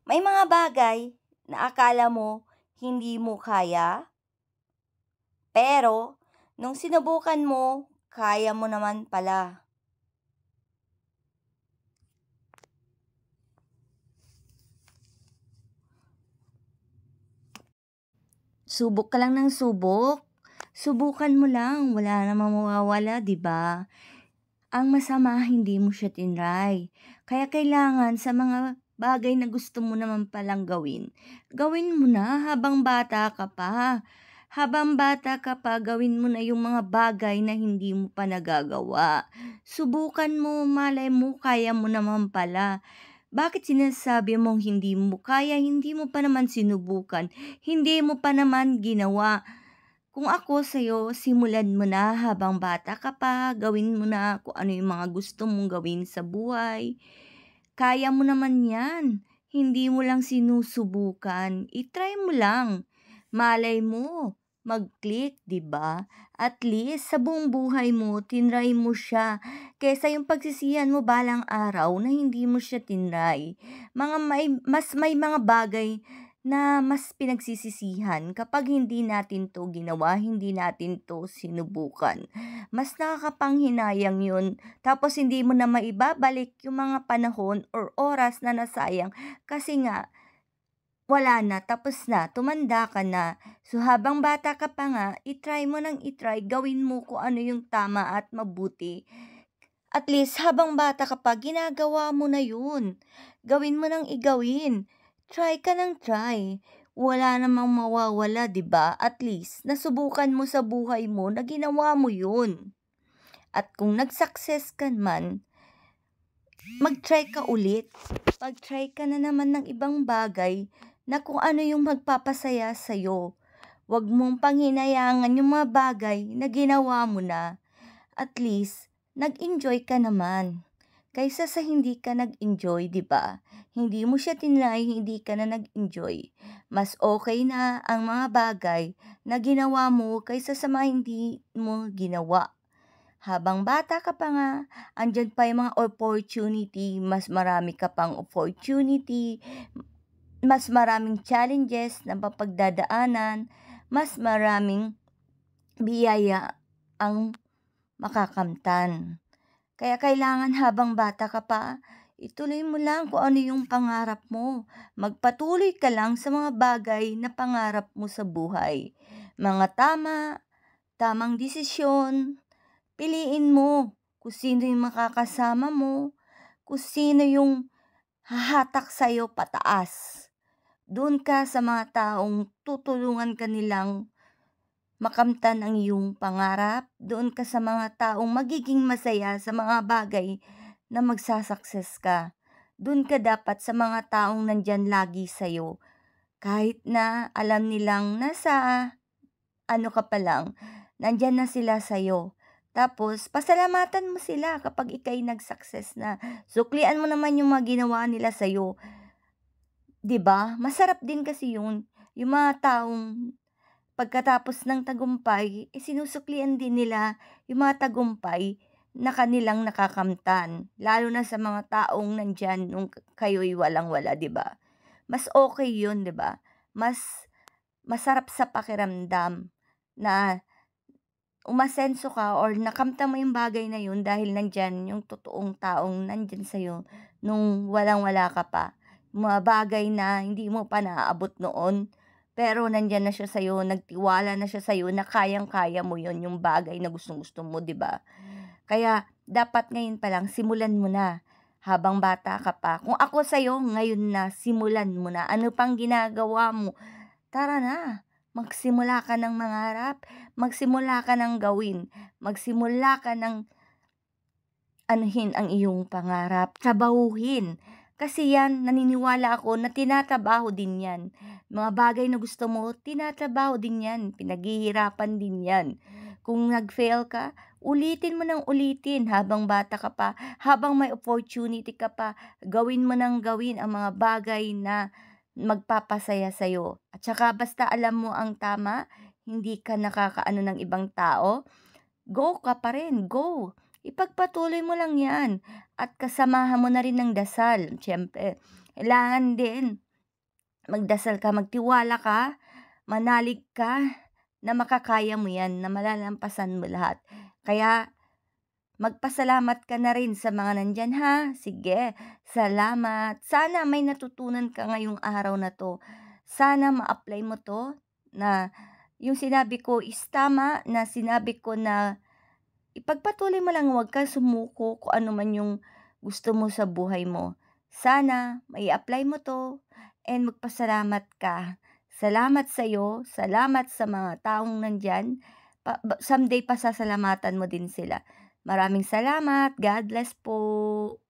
May mga bagay na akala mo hindi mo kaya, pero nung sinubukan mo, kaya mo naman pala. Subok ka lang ng subok. Subukan mo lang, wala namang mawawala, 'di ba? Ang masama hindi mo siya tinry. Kaya kailangan sa mga bagay na gusto mo naman palang gawin, gawin mo na habang bata ka pa. Habang bata ka pa, gawin mo na yung mga bagay na hindi mo pa nagagawa. Subukan mo, malay mo, kaya mo naman pala. Bakit sinasabi mong hindi mo kaya? Hindi mo pa naman sinubukan. Hindi mo pa naman ginawa. Kung ako sa'yo, simulan mo na habang bata ka pa, gawin mo na kung ano yung mga gusto mong gawin sa buhay. Kaya mo naman yan. Hindi mo lang sinusubukan. I-try mo lang. Malay mo, mag-click, 'di ba? At least sa buong buhay mo, tinry mo siya. Kaysa yung pagsisihan mo balang araw na hindi mo siya tinry. Mas may mga bagay na mas pinagsisisihan kapag hindi natin 'to ginawa, hindi natin 'to sinubukan. Mas nakakapanghinayang 'yun, tapos hindi mo na maibabalik yung mga panahon or oras na nasayang kasi nga wala na, tapos na, tumanda ka na. So habang bata ka pa nga, i-try mo ng i-try, gawin mo kung ano yung tama at mabuti. At least habang bata ka pa, ginagawa mo na 'yun. Gawin mo ng igawin. Try ka ng try. Wala namang mawawala, 'di ba? At least nasubukan mo sa buhay mo na ginawa mo 'yun. At kung nag-success ka man, mag-try ka ulit. Mag-try ka na naman ng ibang bagay na kung ano yung magpapasaya sa'yo. Huwag mong panghinayangan yung mga bagay na ginawa mo na. At least, nag-enjoy ka naman. Kaysa sa hindi ka nag-enjoy, 'di ba? Hindi mo siya tinry, hindi ka na nag-enjoy. Mas okay na ang mga bagay na ginawa mo kaysa sa mga hindi mo ginawa. Habang bata ka pa nga, andyan pa yung mga opportunity, mas marami ka pang opportunity, mas maraming challenges na mapagdadaanan, mas maraming biyaya ang makakamtan. Kaya kailangan habang bata ka pa, ituloy mo lang kung ano yung pangarap mo. Magpatuloy ka lang sa mga bagay na pangarap mo sa buhay. Mga tamang desisyon, piliin mo kung sino yung makakasama mo, kung sino yung hahatak sa'yo pataas. Doon ka sa mga taong tutulungan ka nilang makamtan ang iyong pangarap. Doon ka sa mga taong magiging masaya sa mga bagay na magsasucess ka. Doon ka dapat sa mga taong nandyan lagi sa'yo. Kahit na alam nilang nasa ano ka pa lang, nandyan na sila sa'yo. Tapos, pasalamatan mo sila kapag ikay nag-success na. Suklian mo naman yung mga ginawa nila sa'yo. 'Di ba? Masarap din kasi yun. Yung mga taong pagkatapos ng tagumpay, sinusuklian din nila yung mga tagumpay na kanilang nakakamtan. Lalo na sa mga taong nandyan nung kayo'y walang-wala, 'di ba? Mas okay yun, 'di ba? Mas masarap sa pakiramdam na umasenso ka or nakamtan mo yung bagay na yun dahil nandyan yung totoong taong nandyan sa'yo nung walang-wala ka pa. Mga bagay na hindi mo pa naaabot noon, pero nandyan na siya sa'yo, nagtiwala na siya sa'yo na kayang-kaya mo yun, yung bagay na gustong-gusto mo, 'di ba? Kaya dapat ngayon pa lang simulan mo na habang bata ka pa. Kung ako sa'yo, ngayon na, simulan mo na. Ano pang ginagawa mo? Tara na, magsimula ka ng mangarap, magsimula ka ng gawin, magsimula ka ng anuhin ang iyong pangarap, trabahuhin. Kasi yan, naniniwala ako na tinatrabaho din yan. Mga bagay na gusto mo, tinatrabaho din yan, pinaghihirapan din yan. Kung nag-fail ka, ulitin mo ng ulitin habang bata ka pa, habang may opportunity ka pa, gawin mo ng gawin ang mga bagay na magpapasaya sa'yo. At saka basta alam mo ang tama, hindi ka nakakaano ng ibang tao, go ka pa rin, go. Ipagpatuloy mo lang yan at kasamahan mo na rin ng dasal. Siyempre, kailangan din. Magdasal ka, magtiwala ka, manalig ka na makakaya mo 'yan, na malalampasan mo lahat. Kaya magpasalamat ka na rin sa mga nandiyan ha. Sige, salamat. Sana may natutunan ka ngayong araw na 'to. Sana ma-apply mo 'to na yung sinabi ko is tama, na sinabi ko na ipagpatuloy mo lang, huwag kang sumuko kung ano man yung gusto mo sa buhay mo. Sana mai-apply mo 'to and magpasalamat ka. Salamat sa'yo, salamat sa mga taong nandiyan, someday pasasalamatan mo din sila. Maraming salamat, God bless po.